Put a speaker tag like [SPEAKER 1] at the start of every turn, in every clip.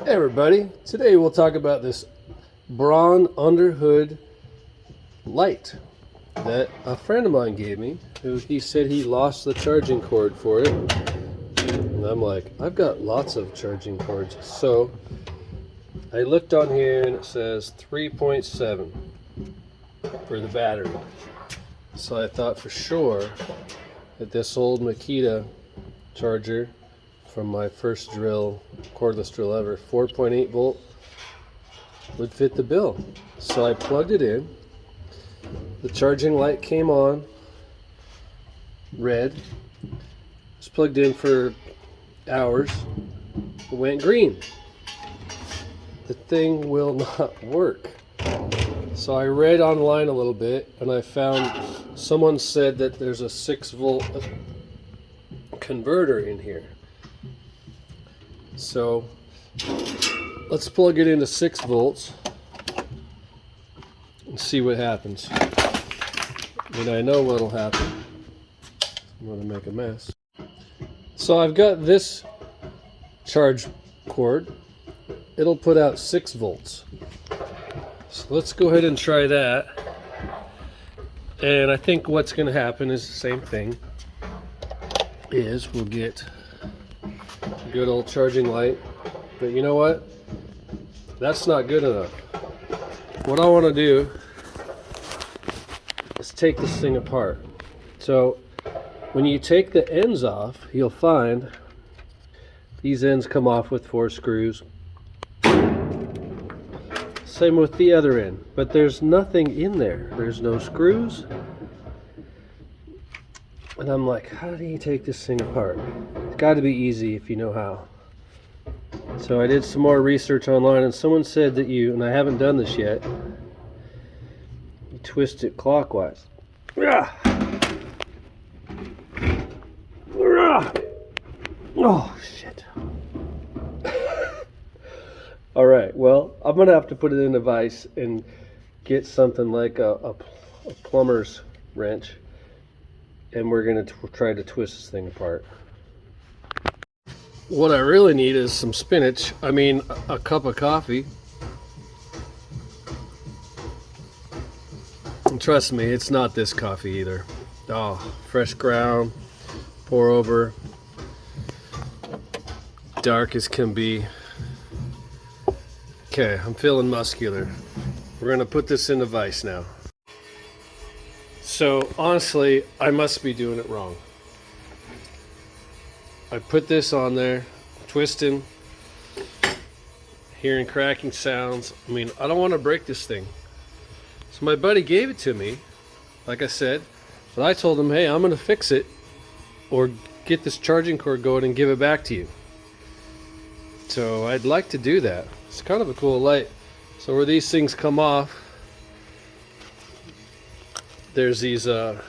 [SPEAKER 1] Hey everybody, today we'll talk about this Braun underhood light that a friend of mine gave me, who he said he lost the charging cord for it. And I'm like, I've got lots of charging cords. So I looked on here and it says 3.7 for the battery. So I thought for sure that this old Makita charger from my first drill, cordless drill ever, 4.8 volt, would fit the bill. So I plugged it in. The charging light came on, red. It was plugged in for hours. It went green. The thing will not work. So I read online a little bit and I found someone said that there's a 6-volt converter in here. So let's plug it into 6 volts and see what happens. And I know what'll happen. I'm going to make a mess. So I've got this charge cord. It'll put out 6 volts. So let's go ahead and try that. And I think what's going to happen is the same thing. Is we'll get a good old charging light. But you know what? That's not good enough. What I want to do is take this thing apart. So when you take the ends off, you'll find these ends come off with 4 screws. Same with the other end, but there's nothing in there. There's no screws. And I'm like, how do you take this thing apart? It's got to be easy if you know how. So I did some more research online and someone said that you, and I haven't done this yet, you twist it clockwise. Oh, shit. Alright, well, I'm going to have to put it in a vise and get something like a plumber's wrench. And we're going to try to twist this thing apart. What I really need is some spinach. I mean, a cup of coffee. And trust me, it's not this coffee either. Oh, fresh ground, pour over, dark as can be. Okay, I'm feeling muscular. We're gonna put this in the vise now. So honestly, I must be doing it wrong. I put this on there, twisting, hearing cracking sounds. I mean, I don't want to break this thing. So my buddy gave it to me, like I said, but I told him, hey, I'm going to fix it or get this charging cord going and give it back to you. So I'd like to do that. It's kind of a cool light. So where these things come off, there's these, this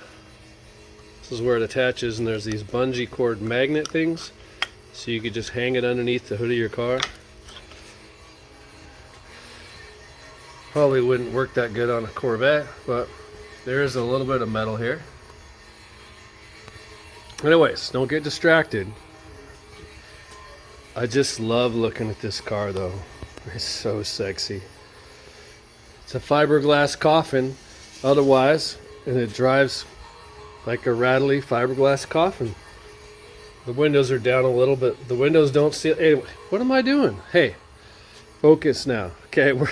[SPEAKER 1] is where it attaches, and there's these bungee cord magnet things. So you could just hang it underneath the hood of your car. Probably wouldn't work that good on a Corvette, but there is a little bit of metal here. Anyways, don't get distracted. I just love looking at this car though. It's so sexy. It's a fiberglass coffin otherwise, and it drives like a rattly fiberglass coffin. The windows are down a little bit. The windows don't see. Anyway, what am I doing? Hey, focus now. Okay, we're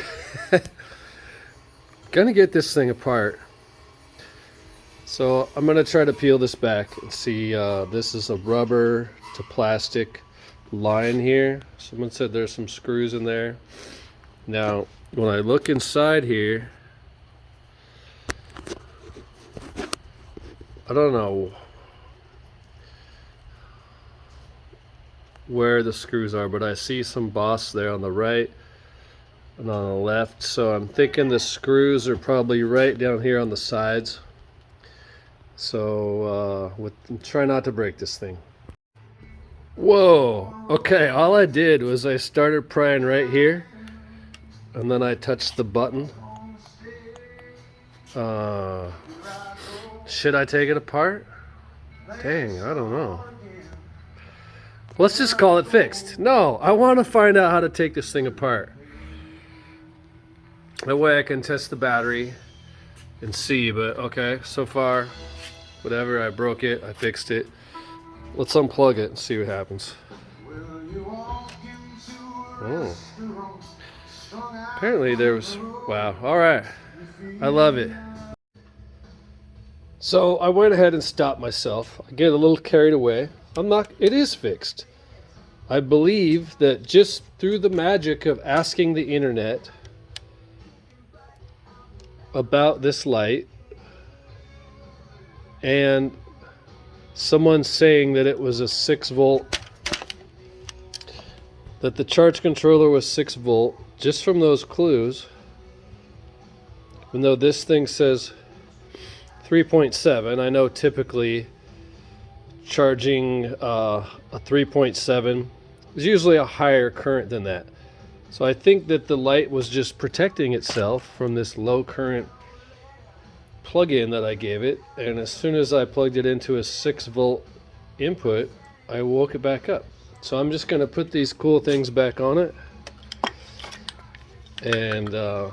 [SPEAKER 1] gonna get this thing apart. So I'm gonna try to peel this back and see. This is a rubber to plastic line here. Someone said there's some screws in there. Now, when I look inside here, I don't know where the screws are, but I see some boss there on the right and on the left. So I'm thinking the screws are probably right down here on the sides. So try not to break this thing. Whoa, okay, all I did was I started prying right here and then I touched the button. Should I take it apart? Dang, I don't know. Let's just call it fixed. No, I want to find out how to take this thing apart. That way I can test the battery and see, but okay, so far, whatever, I broke it, I fixed it. Let's unplug it and see what happens. Oh. Apparently there was, wow, all right. I love it. So I went ahead and stopped myself. I get a little carried away. It is fixed. I believe that just through the magic of asking the internet about this light and someone saying that it was a 6-volt, that the charge controller was 6-volt, just from those clues, even though this thing says 3.7, I know typically charging a 3.7 is usually a higher current than that. So I think that the light was just protecting itself from this low current plug-in that I gave it, and as soon as I plugged it into a 6-volt input, I woke it back up. So I'm just going to put these cool things back on it, and I'm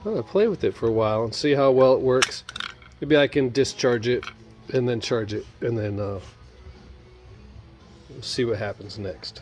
[SPEAKER 1] going to play with it for a while and see how well it works. Maybe I can discharge it and then charge it, and then we'll see what happens next.